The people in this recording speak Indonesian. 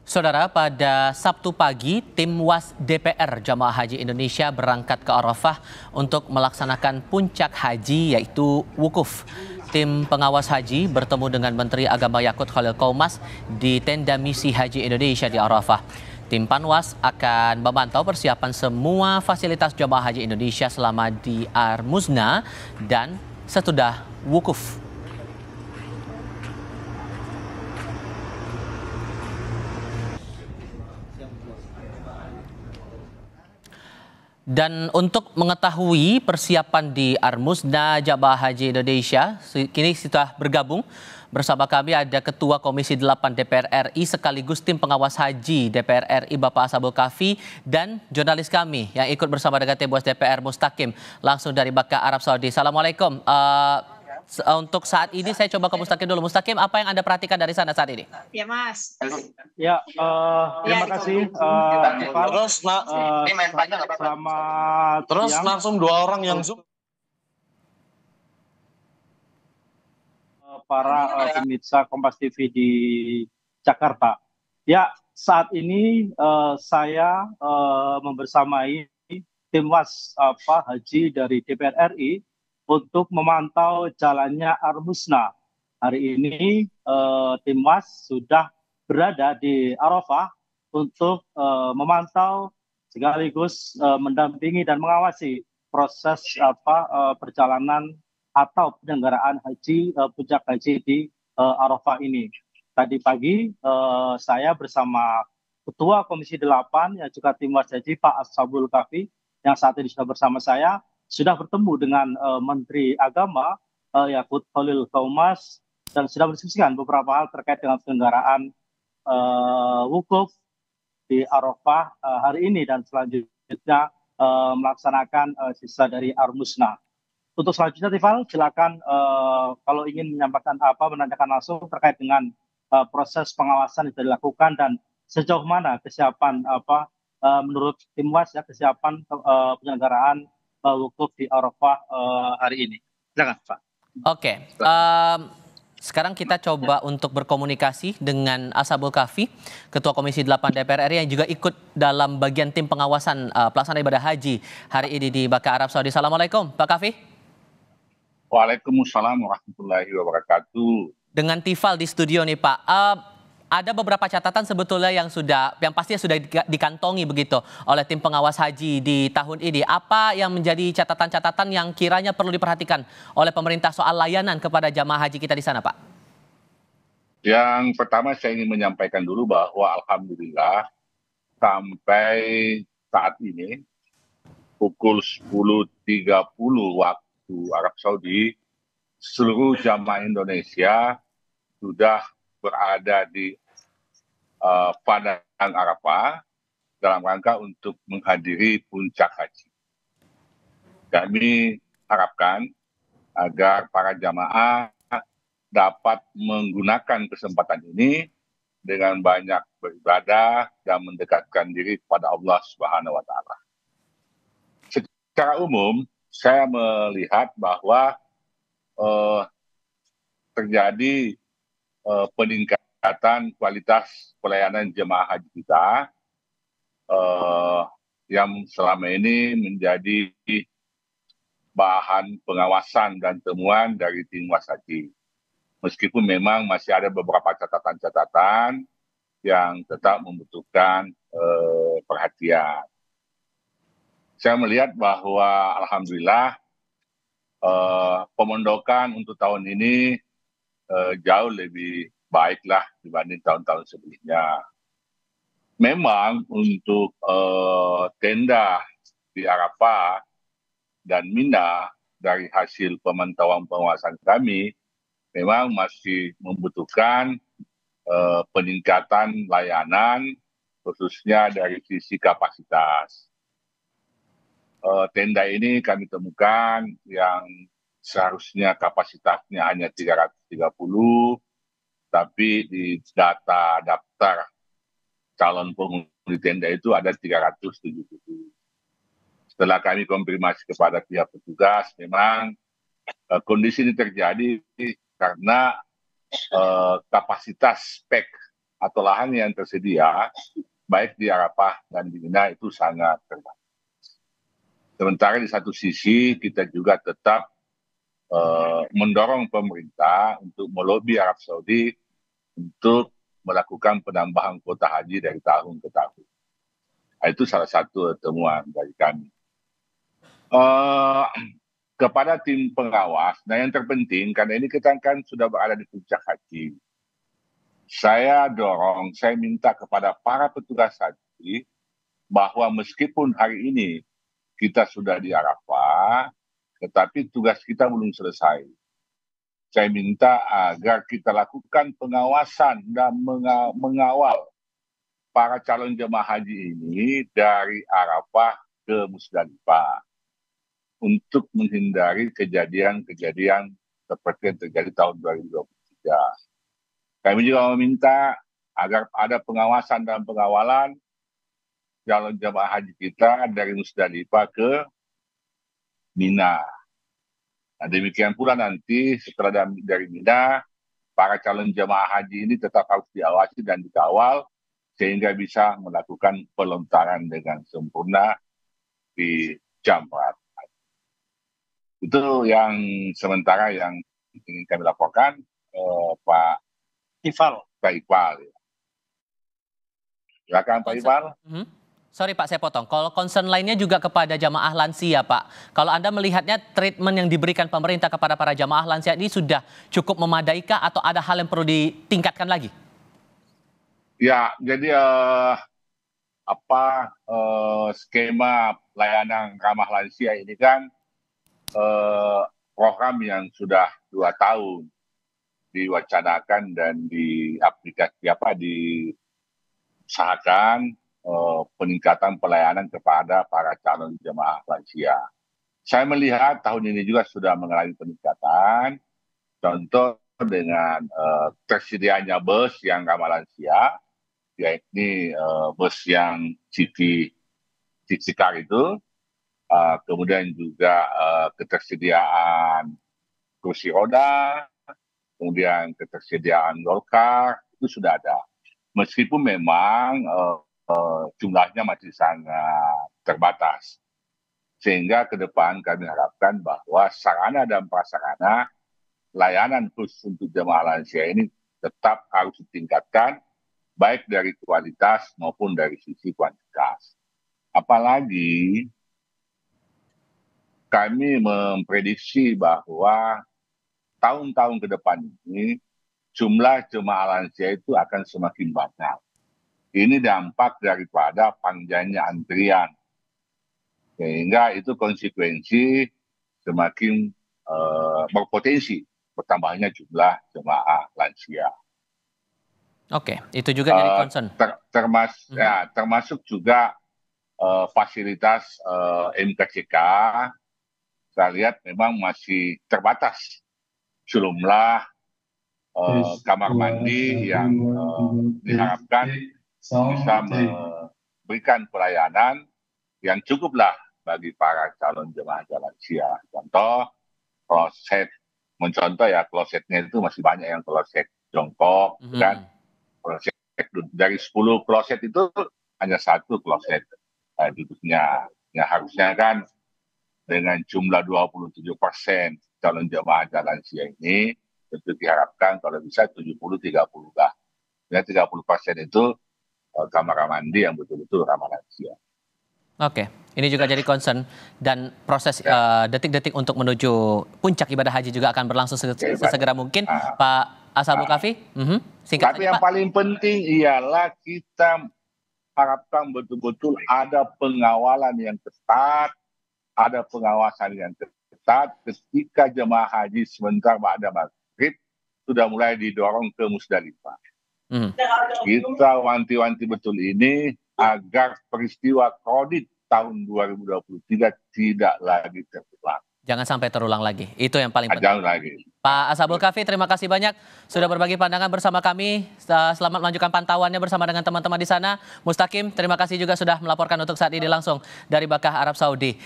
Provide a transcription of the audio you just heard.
Saudara, pada Sabtu pagi, tim WAS DPR Jamaah Haji Indonesia berangkat ke Arafah untuk melaksanakan puncak haji yaitu wukuf. Tim pengawas haji bertemu dengan Menteri Agama Yakut Khalil Qaumas di tenda misi Haji Indonesia di Arafah. Tim Panwas akan memantau persiapan semua fasilitas jamaah haji Indonesia selama di Ar-Muzna dan sesudah wukuf. Dan untuk mengetahui persiapan di Ar-Muzna Jamaah Haji Indonesia, kini sudah bergabung bersama kami ada Ketua Komisi 8 DPR RI sekaligus tim pengawas haji DPR RI Bapak Ashabul Kahfi dan jurnalis kami yang ikut bersama dengan tim WAS DPR Mustaqim langsung dari Makkah, Arab Saudi. Assalamualaikum. Untuk saat ini saya coba ke Mustaqim dulu. Mustaqim, apa yang Anda perhatikan dari sana saat ini? Ya, Mas. Ya, terima kasih. Terus langsung dua orang yang Zoom. Para pemirsa Kompas TV di Jakarta. Ya, saat ini saya membersamai tim WAS Haji dari DPR RI untuk memantau jalannya Ar-Muzna. Hari ini tim WAS sudah berada di Arafah untuk memantau sekaligus mendampingi dan mengawasi proses perjalanan atau penyelenggaraan haji puncak haji di Arafah ini. Tadi pagi saya bersama Ketua Komisi 8 yang juga tim WAS Haji Pak Ashabul Kahfi yang saat ini sudah bersama saya sudah bertemu dengan Menteri Agama Yakut Khalil Qaumas dan sudah berdiskusikan beberapa hal terkait dengan penyelenggaraan wukuf di Arafah hari ini dan selanjutnya melaksanakan sisa dari Ar-Muzna. Untuk selanjutnya, Tifal, silakan kalau ingin menyampaikan menanyakan langsung terkait dengan proses pengawasan yang sudah dilakukan dan sejauh mana kesiapan menurut tim WAS ya kesiapan penyelenggaraan wukuf di Arafah hari ini. Silakan, Pak. Oke. Sekarang kita coba untuk berkomunikasi dengan Ashabul Kahfi, Ketua Komisi 8 DPR RI yang juga ikut dalam bagian tim pengawasan pelaksanaan ibadah haji hari ini di Makkah, Arab Saudi. Assalamualaikum, Pak Kahfi. Waalaikumsalam warahmatullahi wabarakatuh. Dengan Tifal di studio nih, Pak. Ada beberapa catatan sebetulnya yang pastinya sudah dikantongi begitu oleh tim pengawas haji di tahun ini. Apa yang menjadi catatan-catatan yang kiranya perlu diperhatikan oleh pemerintah soal layanan kepada jamaah haji kita di sana, Pak? Yang pertama saya ingin menyampaikan dulu bahwa alhamdulillah sampai saat ini pukul 10.30 waktu Arab Saudi, seluruh jamaah Indonesia sudah berada di Padang Arafah dalam rangka untuk menghadiri puncak haji. Kami harapkan agar para jamaah dapat menggunakan kesempatan ini dengan banyak beribadah dan mendekatkan diri kepada Allah Subhanahu wa Ta'ala. Secara umum, saya melihat bahwa terjadi peningkatan kualitas pelayanan jemaah haji kita yang selama ini menjadi bahan pengawasan dan temuan dari tim WAS Haji. Meskipun memang masih ada beberapa catatan-catatan yang tetap membutuhkan perhatian. Saya melihat bahwa alhamdulillah pemondokan untuk tahun ini jauh lebih baiklah dibanding tahun-tahun sebelumnya. Memang untuk tenda di Arafah dan Mina dari hasil pemantauan pengawasan kami memang masih membutuhkan peningkatan layanan khususnya dari sisi kapasitas. Tenda ini kami temukan yang seharusnya kapasitasnya hanya 330, tapi di data daftar calon penghuni tenda itu ada 370. Setelah kami konfirmasi kepada pihak petugas, memang kondisi ini terjadi karena kapasitas spek atau lahan yang tersedia baik di Arafah dan di Mina itu sangat terbatas. Sementara di satu sisi kita juga tetap mendorong pemerintah untuk melobi Arab Saudi untuk melakukan penambahan kuota haji dari tahun ke tahun. Itu salah satu temuan dari kami. Kepada tim pengawas, nah yang terpenting karena ini kita kan sudah berada di puncak haji. Saya minta kepada para petugas haji bahwa meskipun hari ini kita sudah di Arafah, tetapi tugas kita belum selesai. Saya minta agar kita lakukan pengawasan dan mengawal para calon jemaah haji ini dari Arafah ke Musdalifah untuk menghindari kejadian-kejadian seperti yang terjadi tahun 2023. Kami juga meminta agar ada pengawasan dan pengawalan calon jemaah haji kita dari Musdalifah ke Mina. Nah, demikian pula nanti setelah dari Mina, para calon jemaah haji ini tetap harus diawasi dan dikawal sehingga bisa melakukan pelontaran dengan sempurna di Jamrat. Itu yang sementara yang ingin kami laporkan, Pak Iqbal. Silakan Pak Iqbal. Sorry Pak, saya potong. Kalau concern lainnya juga kepada jamaah lansia Pak. Kalau Anda melihatnya treatment yang diberikan pemerintah kepada para jamaah lansia ini sudah cukup memadaikah atau ada hal yang perlu ditingkatkan lagi? Ya, jadi skema layanan ramah lansia ini kan program yang sudah 2 tahun diwacanakan dan diusahakan peningkatan pelayanan kepada para calon jemaah lansia. Saya melihat tahun ini juga sudah mengalami peningkatan, contoh dengan tersedianya bus yang ramah lansia, yakni bus yang city car itu, kemudian juga ketersediaan kursi roda, kemudian ketersediaan golkar, itu sudah ada. Meskipun memang jumlahnya masih sangat terbatas. Sehingga ke depan kami harapkan bahwa sarana dan prasarana layanan khusus untuk jemaah lansia ini tetap harus ditingkatkan, baik dari kualitas maupun dari sisi kuantitas. Apalagi kami memprediksi bahwa tahun-tahun ke depan ini jumlah jemaah lansia itu akan semakin banyak. Ini dampak daripada panjangnya antrian. Sehingga itu konsekuensi semakin berpotensi bertambahnya jumlah jemaah lansia. Oke, itu juga jadi concern. Termasuk juga fasilitas MKCK, saya lihat memang masih terbatas jumlah kamar mandi yang diharapkan bisa memberikan pelayanan yang cukuplah bagi para calon jemaah lansia. Contoh, klosetnya itu masih banyak yang kloset jongkok, kan? Kloset dari 10 kloset itu hanya 1 kloset duduknya. Ya harusnya kan dengan jumlah 27% calon jemaah lansia ini tentu diharapkan kalau bisa 70-30 lah. Ya 30% itu kamar mandi yang betul-betul ramah lansia. Oke, ini juga jadi concern dan proses detik-detik untuk menuju puncak ibadah haji juga akan berlangsung sesegera mungkin. Pak Ashabul Kahfi, singkat tapi saja, yang Pak. paling penting ialah kita harapkan betul-betul ada pengawalan yang ketat, ada pengawasan yang ketat ketika jemaah haji sebentar ba'da maghrib sudah mulai didorong ke Musdalifah. Kita wanti-wanti betul ini agar peristiwa kredit tahun 2023 tidak lagi terulang. Jangan sampai terulang lagi. Itu yang paling penting. Jangan lagi. Pak Ashabul Kahfi, terima kasih banyak sudah berbagi pandangan bersama kami. Selamat melanjutkan pantauannya bersama dengan teman-teman di sana. Mustaqim, terima kasih juga sudah melaporkan untuk saat ini langsung dari Makkah, Arab Saudi.